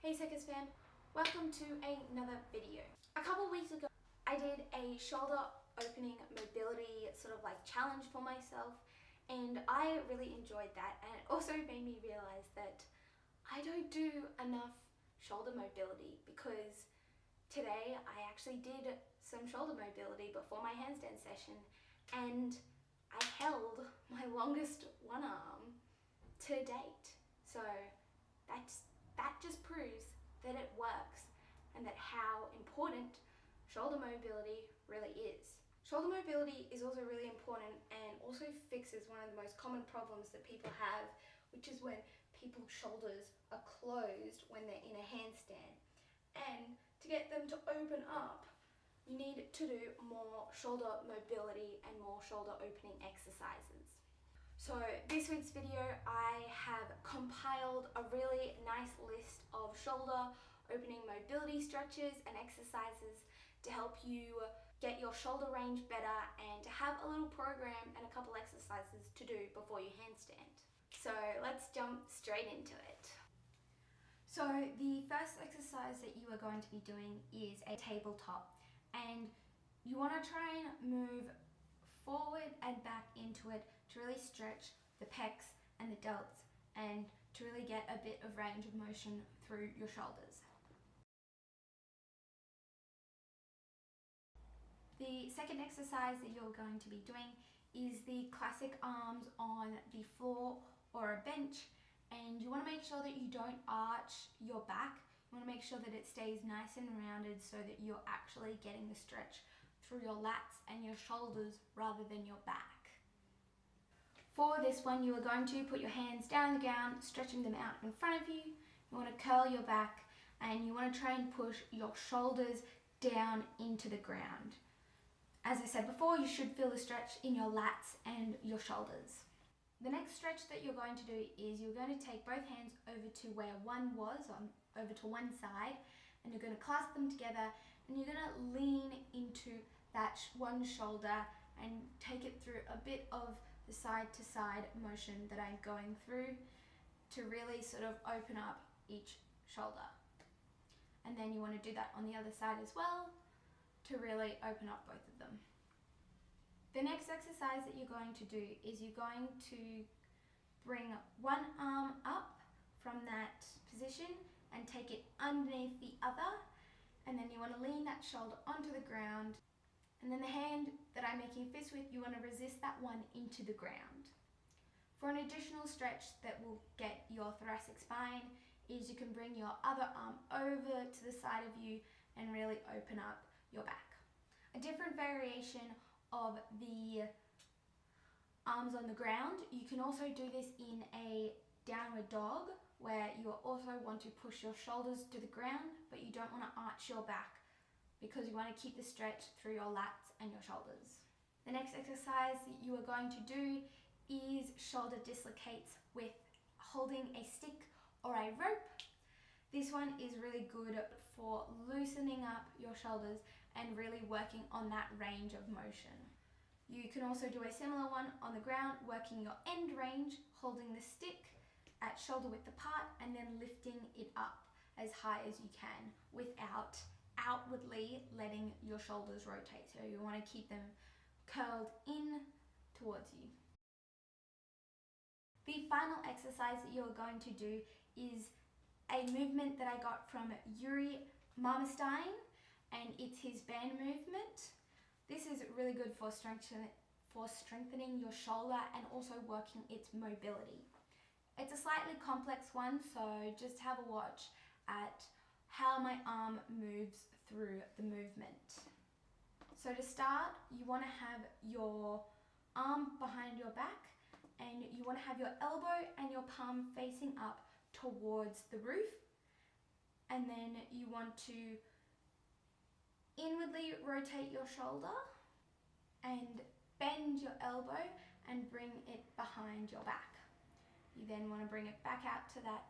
Hey circus fan, welcome to another video. A couple weeks ago I did a shoulder opening mobility sort of like challenge for myself, and I really enjoyed that, and it also made me realize that I don't do enough shoulder mobility, because today I actually did some shoulder mobility before my handstand session, and I held my longest one arm to date. So that just proves that it works and that how important shoulder mobility really is. Shoulder mobility is also really important and also fixes one of the most common problems that people have, which is when people's shoulders are closed when they're in a handstand. And to get them to open up, you need to do more shoulder mobility and more shoulder opening exercises. So this week's video, I have compiled a really nice list of shoulder opening mobility stretches and exercises to help you get your shoulder range better and to have a little program and a couple exercises to do before you handstand. So let's jump straight into it. So the first exercise that you are going to be doing is a tabletop, and you want to try and move forward and back into it to really stretch the pecs and the delts and to really get a bit of range of motion through your shoulders. The second exercise that you're going to be doing is the classic arms on the floor or a bench, and you want to make sure that you don't arch your back. You want to make sure that it stays nice and rounded so that you're actually getting the stretch through your lats and your shoulders rather than your back. For this one, you are going to put your hands down on the ground, stretching them out in front of you. You want to curl your back and you want to try and push your shoulders down into the ground. As I said before, you should feel the stretch in your lats and your shoulders. The next stretch that you're going to do is you're going to take both hands over to where one was, over to one side, and you're going to clasp them together, and you're going to lean into that one shoulder and take it through a bit of the side to side motion that I'm going through to really sort of open up each shoulder. And then you want to do that on the other side as well to really open up both of them. The next exercise that you're going to do is you're going to bring one arm up from that position and take it underneath the other, and then you want to lean that shoulder onto the ground, and then the hand that I'm making a fist with, you want to resist that one into the ground. For an additional stretch that will get your thoracic spine is you can bring your other arm over to the side of you and really open up your back. A different variation of the arms on the ground, you can also do this in a downward dog, where you also want to push your shoulders to the ground, but you don't want to arch your back because you want to keep the stretch through your lats and your shoulders. The next exercise that you are going to do is shoulder dislocates with holding a stick or a rope. This one is really good for loosening up your shoulders and really working on that range of motion. You can also do a similar one on the ground, working your end range, holding the stick at shoulder width apart and then lifting it up as high as you can without outwardly letting your shoulders rotate. So you want to keep them curled in towards you. The final exercise that you're going to do is a movement that I got from Yuri, and it's his band movement. This is really good for strengthening your shoulder and also working its mobility. It's a slightly complex one, so just have a watch at how my arm moves through the movement. So to start, you want to have your arm behind your back, and you want to have your elbow and your palm facing up towards the roof, and then you want to inwardly rotate your shoulder and bend your elbow and bring it behind your back. You then want to bring it back out to that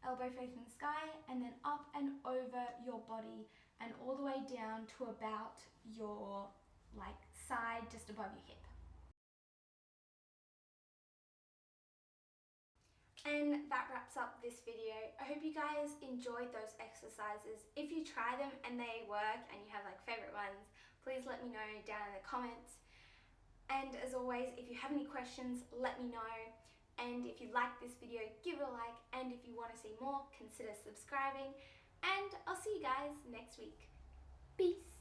elbow facing the sky, and then up and over your body and all the way down to about your side just above your hip. And that wraps up this video. I hope you guys enjoyed those exercises. exercises. If you try them and they work and you have like favorite ones, please let me know down in the comments. And as always, if you have any questions, let me know. And if you like this video, give it a like. And if you want to see more, consider subscribing. And I'll see you guys next week. Peace.